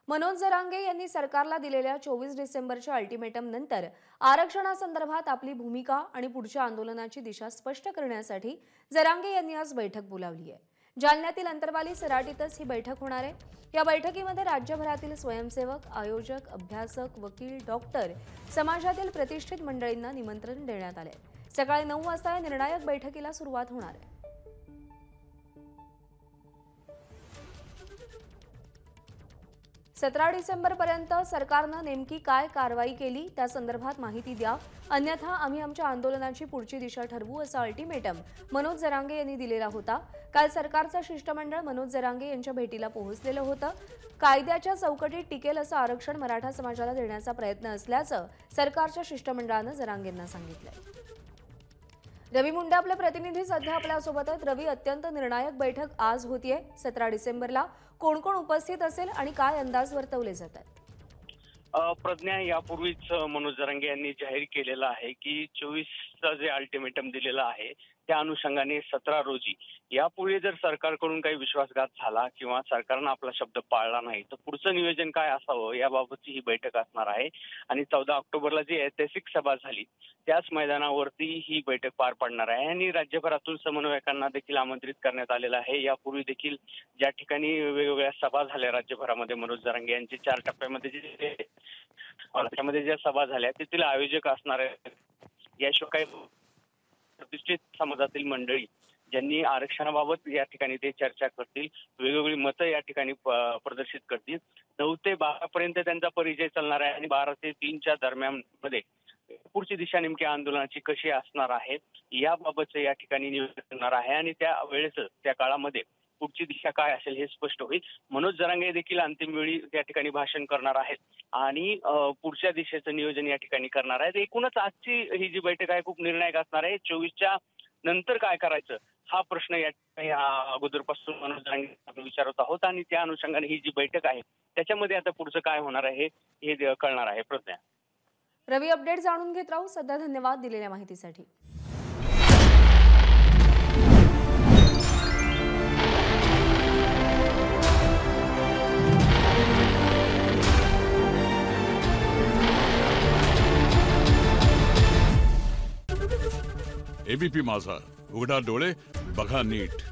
मनोज जरांगे यांनी सरकारला दिलेल्या 24 डिसेंबरच्या अल्टिमेटम नंतर आरक्षणासंदर्भात आपली भूमिका आणि पुढच्या आंदोलनाची दिशा स्पष्ट करण्यासाठी जरांगे यांनी आज बैठक बोलावली आहे। जालन्यातील अंतरवाली सराटीतच ही बैठक होणार आहे। या बैठकीमध्ये राज्यभरातील स्वयंसेवक, आयोजक, अभ्यासक, वकील, डॉक्टर, समाजातील प्रतिष्ठित मंडळींना निमंत्रण देण्यात आले। सकाळी 9 वाजता या निर्णायक बैठकीला सुरुवात होणार आहे। 17 डिसेंबरपर्यंत सरकारनं नेमकी काय कारवाई केली त्या संदर्भात माहिती द्या, अन्यथा आम्ही आमच्या आंदोलनाची पुढची दिशा ठरवू असा अल्टिमेटम मनोज जरांगे यांनी दिलेला होता। काल सरकारचं शिष्टमंडळ मनोज जरांगे यांच्या भेटीला पोहोचलेलं होतं। कायद्याच्या चौकटीत टिकेल असं आरक्षण मराठा समाजाला देण्याचा प्रयत्न असल्याचं सरकारच्या शिष्टमंडळानं जरांगेंना सांगितलंय। रवी मुंडे आपले प्रतिनिधी सध्या आपल्या सोबत आहेत। रवी, अत्यंत निर्णायक बैठक आज होतीये 17 डिसेंबरला, कोण कोण उपस्थित असेल आणि काय अंदाज वर्तवले जात आहेत? प्रज्ञा, यापूर्वीच मनोज जरांगे यांनी जाहीर केलेलं आहे की 24चं जे अल्टिमेटम दिलेलं आहे त्या अनुषंगाने 17 रोजी यापुढे जर सरकारकडून काही विश्वासघात झाला किंवा सरकारनं आपला शब्द पाळला नाही तर पुढचं नियोजन काय असावं याबाबतची ही बैठक असणार आहे। आणि 14 ऑक्टोबरला जी ऐतिहासिक सभा झाली त्याच मैदानावरती ही बैठक पार पडणार आहे आणि राज्यभरातून समन्वयकांना देखील आमंत्रित करण्यात आलेलं आहे। यापूर्वी देखील ज्या ठिकाणी वेगवेगळ्या सभा झाल्या राज्यभरामध्ये मनोज जरांगे यांचे 4 टप्प्यामध्ये त्यामध्ये ज्या सभा झाल्या तेथील आयोजक असणार आहेत। याशिवाय काही प्रतिष्ठित समाजातील मंडळी ज्यांनी आरक्षणाबाबत या ठिकाणी ते चर्चा करतील, वेगवेगळी मतं या ठिकाणी प्रदर्शित करतील। 9 ते 12 पर्यंत त्यांचा परिचय चालणार आहे आणि 12 ते 3च्या दरम्यान मध्ये पुढची दिशा नेमकी आंदोलनाची कशी असणार आहे याबाबतचं या ठिकाणी नियोजन करणार आहे आणि त्या वेळेस त्या काळामध्ये पुढची दिशा काय असेल हे स्पष्ट होईल। मनोज जरांगे देखील अंतिम वेळी त्या ठिकाणी भाषण करणार आहेत आणि पुढच्या दिशेचं नियोजन या ठिकाणी करणार आहेत। एकूणच आजची ही जी बैठक आहे खूप निर्णायक असणार आहे। 24च्या नंतर काय करायचं हा प्रश्न या ठिकाणी अगोदरपासून मनोज जरांगे आपण विचारत आहोत आणि त्या अनुषंगाने ही जी बैठक आहे त्याच्यामध्ये आता पुढचं काय होणार आहे हे कळणार आहे। प्रज्ञा, रवी, अपडेट जाणून घेत राहू। सध्या धन्यवाद दिलेल्या माहितीसाठी। एबीपी माझा, उघडा डोळे बघा नीट।